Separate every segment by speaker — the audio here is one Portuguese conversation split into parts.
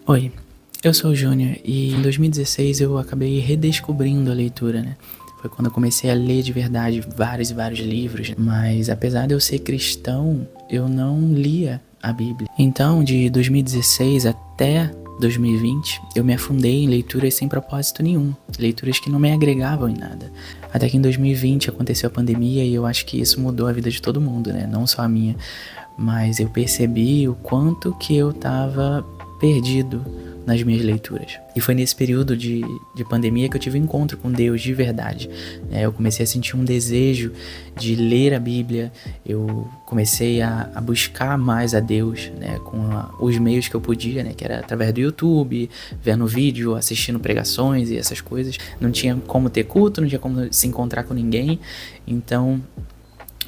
Speaker 1: Oi, eu sou o Júnior e em 2016 eu acabei redescobrindo a leitura, né? Foi quando eu comecei a ler de verdade vários e vários livros, mas apesar de eu ser cristão, eu não lia a Bíblia. Então, de 2016 até 2020, eu me afundei em leituras sem propósito nenhum, leituras que não me agregavam em nada. Até que em 2020 aconteceu a pandemia e eu acho que isso mudou a vida de todo mundo, né? Não só a minha, mas eu percebi o quanto que eu tava perdido nas minhas leituras. E foi nesse período de pandemia que eu tive um encontro com Deus de verdade. Eu comecei a sentir um desejo de ler a Bíblia, eu comecei a buscar mais a Deus, né, com os meios que eu podia, né, que era através do YouTube, vendo vídeo, assistindo pregações e essas coisas. Não tinha como ter culto, não tinha como se encontrar com ninguém, então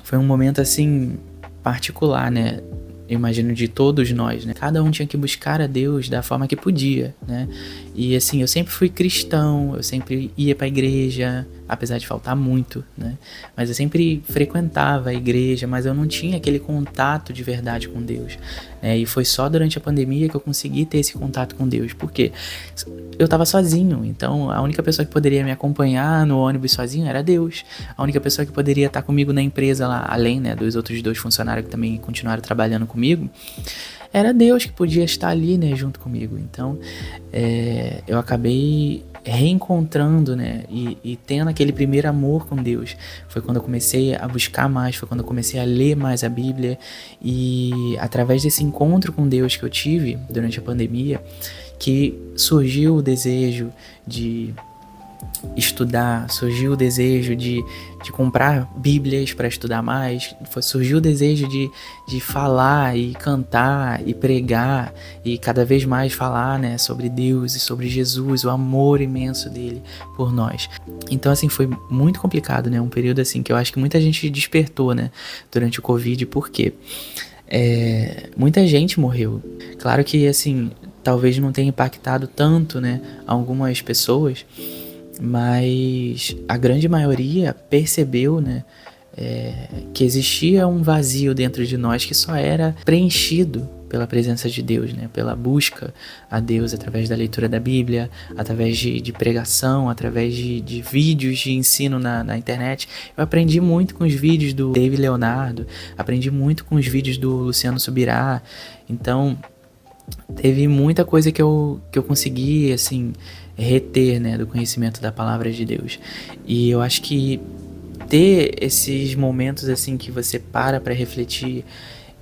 Speaker 1: foi um momento assim particular, né? Eu imagino de todos nós, né? Cada um tinha que buscar a Deus da forma que podia, né? E assim, eu sempre fui cristão, eu sempre ia pra igreja, apesar de faltar muito, né? Mas eu sempre frequentava a igreja, mas eu não tinha aquele contato de verdade com Deus, né? E foi só durante a pandemia que eu consegui ter esse contato com Deus, porque eu tava sozinho, então a única pessoa que poderia me acompanhar no ônibus sozinho era Deus. A única pessoa que poderia estar comigo na empresa lá, além, né, dos outros 2 funcionários que também continuaram trabalhando comigo, era Deus que podia estar ali, né, junto comigo. Então, eu acabei reencontrando, né, e tendo aquele primeiro amor com Deus. Foi quando eu comecei a buscar mais, foi quando eu comecei a ler mais a Bíblia, e através desse encontro com Deus que eu tive durante a pandemia, que surgiu o desejo de estudar, surgiu o desejo de comprar bíblias para estudar mais, surgiu o desejo de falar e cantar e pregar e cada vez mais falar, né, sobre Deus e sobre Jesus, o amor imenso dele por nós. Então assim, foi muito complicado, né, um período assim que eu acho que muita gente despertou, né, durante o Covid, porque muita gente morreu. Claro que assim, talvez não tenha impactado tanto, né, algumas pessoas, mas a grande maioria percebeu, né, que existia um vazio dentro de nós que só era preenchido pela presença de Deus, né, pela busca a Deus através da leitura da Bíblia, através de pregação, através de vídeos de ensino na internet. Eu aprendi muito com os vídeos do David Leonardo, aprendi muito com os vídeos do Luciano Subirá, então teve muita coisa que eu consegui, assim, reter, né, do conhecimento da palavra de Deus. E eu acho que ter esses momentos, assim, que você para pra refletir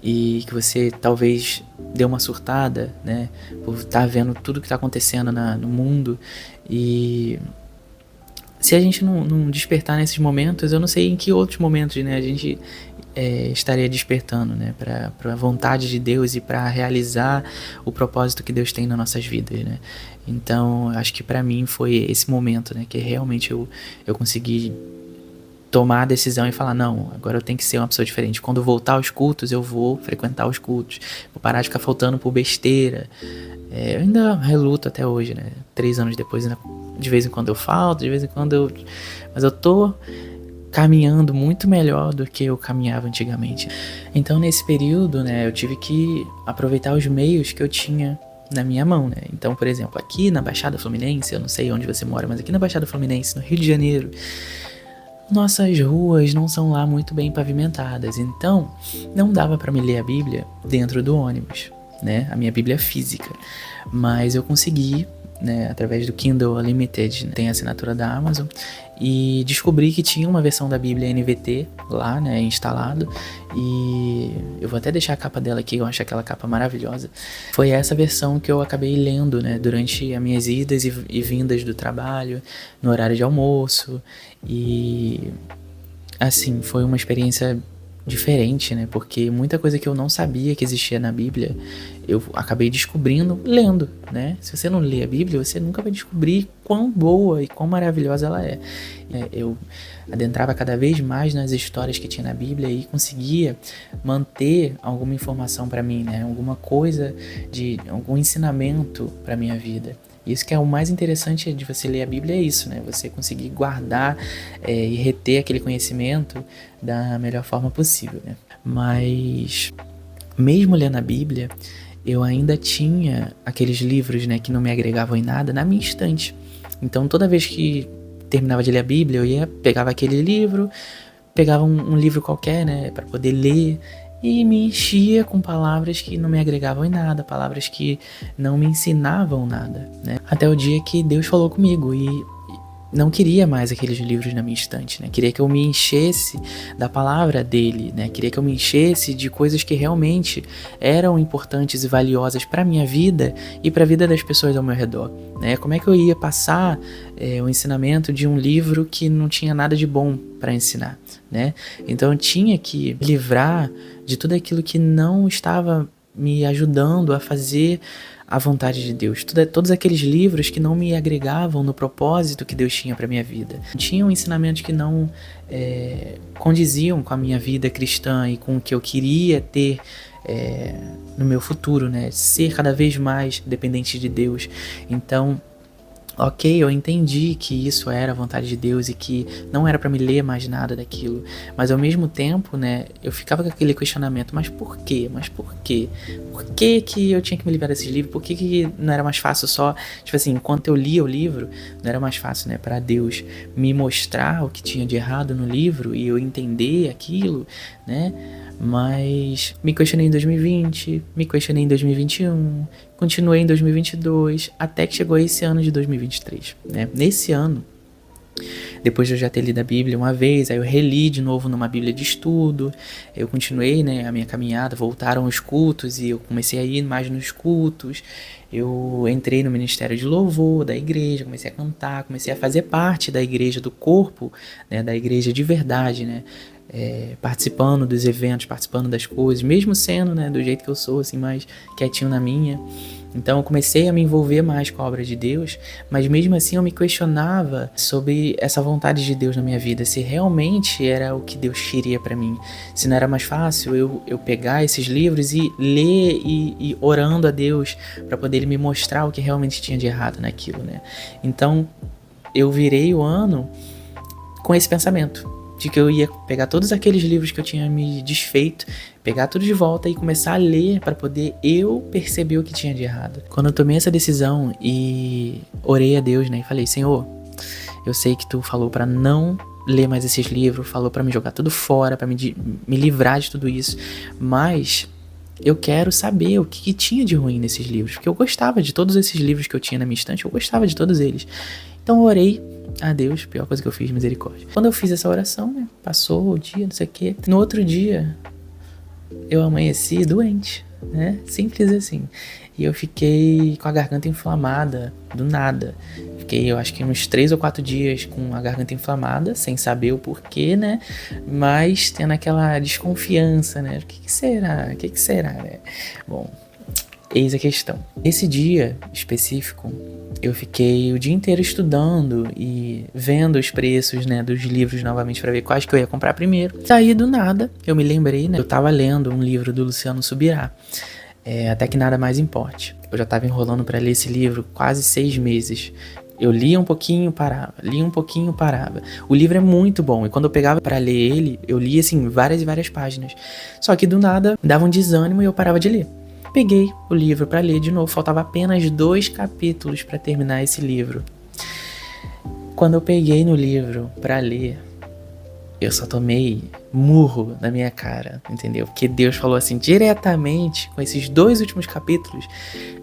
Speaker 1: e que você talvez dê uma surtada, né, por estar vendo tudo que tá acontecendo no mundo, e se a gente não despertar nesses momentos, eu não sei em que outros momentos, né, a gente estaria despertando, né, para a vontade de Deus e para realizar o propósito que Deus tem nas nossas vidas, né. Então, acho que para mim foi esse momento, né, que realmente eu consegui tomar a decisão e falar, não, agora eu tenho que ser uma pessoa diferente. Quando voltar aos cultos, eu vou frequentar os cultos, vou parar de ficar faltando por besteira. Eu ainda reluto até hoje, né, 3 anos depois, ainda, de vez em quando eu falto, de vez em quando mas eu tô caminhando muito melhor do que eu caminhava antigamente. Então, nesse período, né, eu tive que aproveitar os meios que eu tinha na minha mão, né. Então, por exemplo, aqui na Baixada Fluminense, eu não sei onde você mora, mas aqui na Baixada Fluminense, no Rio de Janeiro, nossas ruas não são lá muito bem pavimentadas, então não dava para me ler a Bíblia dentro do ônibus, né, a minha Bíblia física, mas eu consegui, né, através do Kindle Unlimited, né, tem a assinatura da Amazon, e descobri que tinha uma versão da Bíblia NVT lá, né, instalado, e eu vou até deixar a capa dela aqui, eu acho aquela capa maravilhosa. Foi essa versão que eu acabei lendo, né, durante as minhas idas e vindas do trabalho, no horário de almoço, e assim, foi uma experiência diferente, né? Porque muita coisa que eu não sabia que existia na Bíblia, eu acabei descobrindo lendo, né? Se você não lê a Bíblia, você nunca vai descobrir quão boa e quão maravilhosa ela é. Eu adentrava cada vez mais nas histórias que tinha na Bíblia e conseguia manter alguma informação para mim, né? Alguma coisa algum ensinamento para minha vida. Isso que é o mais interessante de você ler a Bíblia, é isso, né? Você conseguir guardar e reter aquele conhecimento da melhor forma possível, né? Mas, mesmo lendo a Bíblia, eu ainda tinha aqueles livros, né, que não me agregavam em nada na minha estante. Então, toda vez que terminava de ler a Bíblia, eu pegava aquele livro, pegava um livro qualquer, né, para poder ler, e me enchia com palavras que não me agregavam em nada, palavras que não me ensinavam nada, né? Até o dia que Deus falou comigo e não queria mais aqueles livros na minha estante, né? Queria que eu me enchesse da palavra dele, né? Queria que eu me enchesse de coisas que realmente eram importantes e valiosas para minha vida e para a vida das pessoas ao meu redor, né? Como é que eu ia passar o ensinamento de um livro que não tinha nada de bom para ensinar, né? Então eu tinha que me livrar de tudo aquilo que não estava me ajudando a fazer a vontade de Deus. Todos aqueles livros que não me agregavam no propósito que Deus tinha para minha vida. Tinham ensinamentos que não condiziam com a minha vida cristã e com o que eu queria ter no meu futuro, né? Ser cada vez mais dependente de Deus. Então, ok, eu entendi que isso era a vontade de Deus e que não era para me ler mais nada daquilo, mas ao mesmo tempo, né, eu ficava com aquele questionamento, mas por quê? Mas por quê? Por que que eu tinha que me livrar desses livros? Por que que não era mais fácil só, tipo assim, enquanto eu lia o livro, não era mais fácil, né, para Deus me mostrar o que tinha de errado no livro e eu entender aquilo, né? Mas me questionei em 2020, me questionei em 2021, continuei em 2022, até que chegou esse ano de 2023, né? Nesse ano, depois de eu já ter lido a Bíblia uma vez, aí eu reli de novo numa Bíblia de estudo, eu continuei, né, a minha caminhada, voltaram os cultos e eu comecei a ir mais nos cultos, eu entrei no ministério de louvor da igreja, comecei a cantar, comecei a fazer parte da igreja, do corpo, né, da igreja de verdade, né, participando dos eventos, participando das coisas, mesmo sendo, né, do jeito que eu sou, assim, mais quietinho na minha. Então eu comecei a me envolver mais com a obra de Deus, mas mesmo assim eu me questionava sobre essa vontade de Deus na minha vida, se realmente era o que Deus queria pra mim, se não era mais fácil eu pegar esses livros e ler e orando a Deus pra poder Ele me mostrar o que realmente tinha de errado naquilo, né? Então eu virei o ano com esse pensamento, de que eu ia pegar todos aqueles livros que eu tinha me desfeito, pegar tudo de volta e começar a ler para poder eu perceber o que tinha de errado. Quando eu tomei essa decisão e orei a Deus, né, e falei, Senhor, eu sei que tu falou para não ler mais esses livros, falou para me jogar tudo fora, para me livrar de tudo isso, mas eu quero saber o que tinha de ruim nesses livros, porque eu gostava de todos esses livros que eu tinha na minha estante, eu gostava de todos eles. Então eu orei a Deus, pior coisa que eu fiz, misericórdia. Quando eu fiz essa oração, né, passou o dia, não sei o quê. No outro dia, eu amanheci doente, né, simples assim. E eu fiquei com a garganta inflamada, do nada. Fiquei, eu acho que uns 3 ou 4 dias com a garganta inflamada, sem saber o porquê, né, mas tendo aquela desconfiança, né, o que será, né. Bom, eis a questão. Esse dia específico, eu fiquei o dia inteiro estudando e vendo os preços, né, dos livros novamente para ver quais que eu ia comprar primeiro. Daí do nada, eu me lembrei, né, eu tava lendo um livro do Luciano Subirá, Até que Nada Mais Importe. Eu já tava enrolando para ler esse livro quase 6 meses. Eu lia um pouquinho, parava. O livro é muito bom, e quando eu pegava para ler ele, eu lia assim várias e várias páginas. Só que do nada dava um desânimo e eu parava de ler. Peguei o livro para ler de novo, faltava apenas 2 capítulos para terminar esse livro. Quando eu peguei no livro para ler, eu só tomei murro na minha cara, entendeu? Porque Deus falou assim, diretamente, com esses 2 últimos capítulos,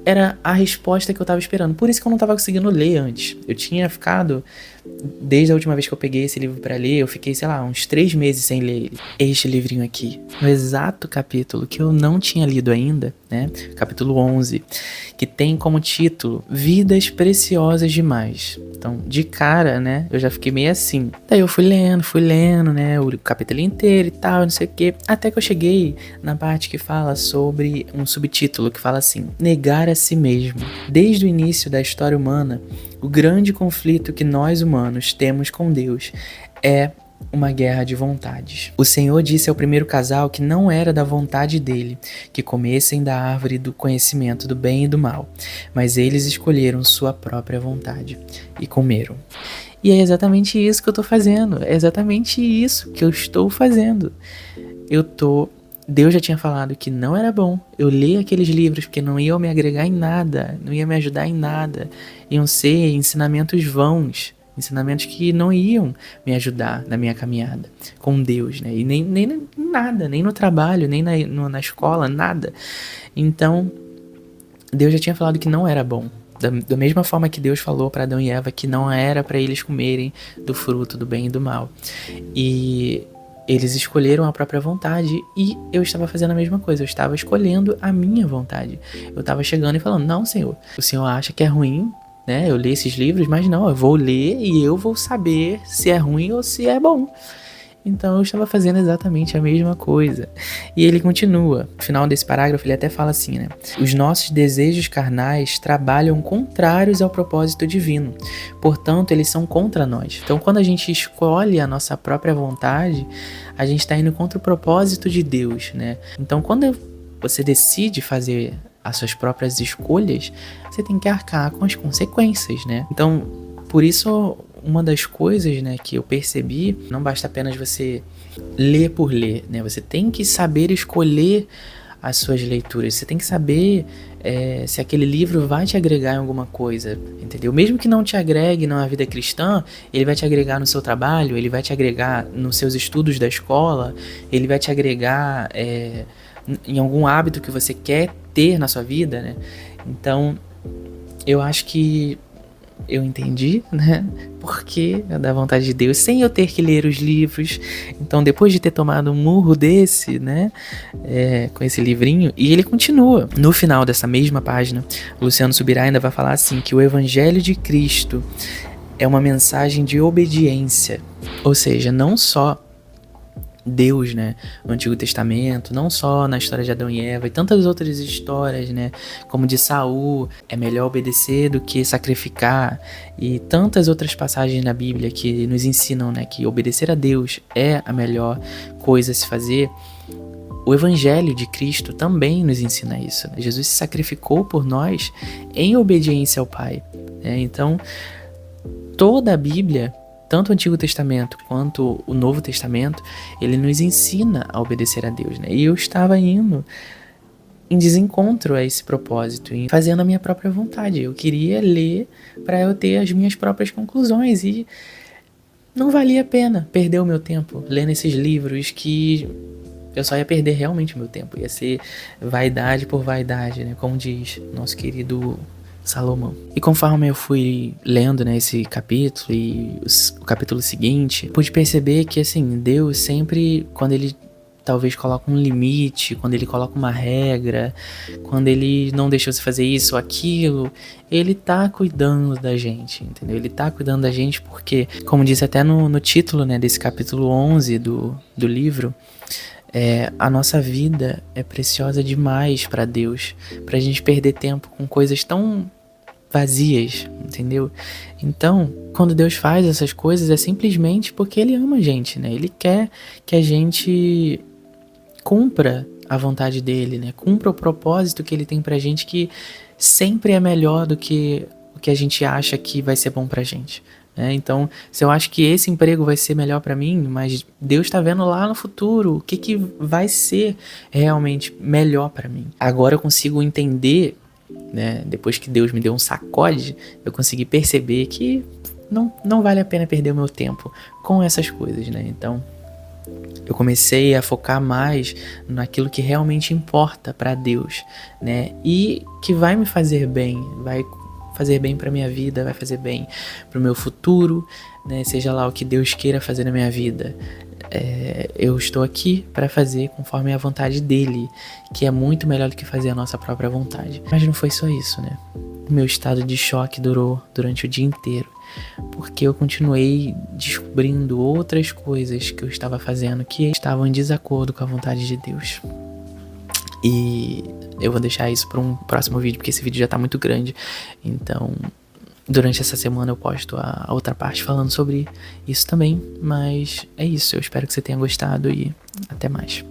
Speaker 1: era a resposta que eu tava esperando. Por isso que eu não tava conseguindo ler antes. Eu tinha ficado, desde a última vez que eu peguei esse livro pra ler, eu fiquei, sei lá, uns 3 meses sem ler ele. Este livrinho aqui, no exato capítulo que eu não tinha lido ainda, né? Capítulo 11, que tem como título Vidas Preciosas Demais. Então, de cara, né, eu já fiquei meio assim. Daí eu fui lendo, né, o capítulo inteiro e tal, não sei o que. Até que eu cheguei na parte que fala sobre um subtítulo que fala assim, negar a si mesmo. Desde o início da história humana, o grande conflito que nós humanos temos com Deus é uma guerra de vontades. O Senhor disse ao primeiro casal que não era da vontade dele que comessem da árvore do conhecimento do bem e do mal, mas eles escolheram sua própria vontade e comeram. E é exatamente isso que eu tô fazendo, é exatamente isso que eu estou fazendo. Deus já tinha falado que não era bom eu ler aqueles livros porque não iam me agregar em nada, não ia me ajudar em nada, iam ser ensinamentos vãos, ensinamentos que não iam me ajudar na minha caminhada com Deus, né? E nem nada, nem no trabalho, nem na escola, nada. Então, Deus já tinha falado que não era bom. Da mesma forma que Deus falou para Adão e Eva que não era para eles comerem do fruto do bem e do mal. E eles escolheram a própria vontade e eu estava fazendo a mesma coisa. Eu estava escolhendo a minha vontade. Eu estava chegando e falando, não, Senhor, o Senhor acha que é ruim, né? Eu li esses livros, mas não, eu vou ler e eu vou saber se é ruim ou se é bom. Então eu estava fazendo exatamente a mesma coisa. E ele continua. No final desse parágrafo ele até fala assim, né? Os nossos desejos carnais trabalham contrários ao propósito divino. Portanto, eles são contra nós. Então quando a gente escolhe a nossa própria vontade, a gente está indo contra o propósito de Deus, né? Então quando você decide fazer as suas próprias escolhas, você tem que arcar com as consequências, né? Então, por isso, uma das coisas, né, que eu percebi, não basta apenas você ler por ler, né? Você tem que saber escolher as suas leituras. Você tem que saber se aquele livro vai te agregar em alguma coisa, entendeu? Mesmo que não te agregue na vida cristã, ele vai te agregar no seu trabalho, ele vai te agregar nos seus estudos da escola, ele vai te agregar em algum hábito que você quer ter na sua vida, né? Então, eu acho que eu entendi, né? Porque é da vontade de Deus, sem eu ter que ler os livros. Então, depois de ter tomado um murro desse, né? Com esse livrinho, e ele continua. No final dessa mesma página, Luciano Subirá ainda vai falar assim, que o Evangelho de Cristo é uma mensagem de obediência. Ou seja, não só Deus, né, no Antigo Testamento, não só na história de Adão e Eva e tantas outras histórias, né, como de Saul, é melhor obedecer do que sacrificar, e tantas outras passagens na Bíblia que nos ensinam, né, que obedecer a Deus é a melhor coisa a se fazer. O Evangelho de Cristo também nos ensina isso, né? Jesus se sacrificou por nós em obediência ao Pai, né? Então, toda a Bíblia, tanto o Antigo Testamento quanto o Novo Testamento, ele nos ensina a obedecer a Deus, né? E eu estava indo em desencontro a esse propósito, fazendo a minha própria vontade. Eu queria ler para eu ter as minhas próprias conclusões e não valia a pena perder o meu tempo lendo esses livros que eu só ia perder realmente o meu tempo. Ia ser vaidade por vaidade, né? Como diz nosso querido Salomão. E conforme eu fui lendo, né, esse capítulo e o capítulo seguinte, pude perceber que, assim, Deus sempre, quando ele talvez coloca um limite, quando ele coloca uma regra, quando ele não deixa você fazer isso ou aquilo, ele tá cuidando da gente, entendeu? Ele tá cuidando da gente porque, como diz até no título, né, desse capítulo 11 do livro, a nossa vida é preciosa demais pra Deus, pra gente perder tempo com coisas tão vazias, entendeu? Então, quando Deus faz essas coisas, é simplesmente porque Ele ama a gente, né? Ele quer que a gente cumpra a vontade dEle, né? Cumpra o propósito que Ele tem pra gente, que sempre é melhor do que o que a gente acha que vai ser bom pra gente. Então, se eu acho que esse emprego vai ser melhor pra mim, mas Deus está vendo lá no futuro o que vai ser realmente melhor pra mim. Agora eu consigo entender, né, depois que Deus me deu um sacode, eu consegui perceber que não vale a pena perder o meu tempo com essas coisas, né? Então, eu comecei a focar mais naquilo que realmente importa pra Deus, né? E que vai me fazer bem, vai fazer bem pra minha vida, vai fazer bem pro meu futuro, né? Seja lá o que Deus queira fazer na minha vida. Eu estou aqui para fazer conforme a vontade dele, que é muito melhor do que fazer a nossa própria vontade. Mas não foi só isso, né? O meu estado de choque durou durante o dia inteiro, porque eu continuei descobrindo outras coisas que eu estava fazendo que estavam em desacordo com a vontade de Deus. E eu vou deixar isso para um próximo vídeo, porque esse vídeo já tá muito grande. Então, Durante essa semana eu posto a outra parte falando sobre isso também. Mas é isso, eu espero que você tenha gostado e até mais.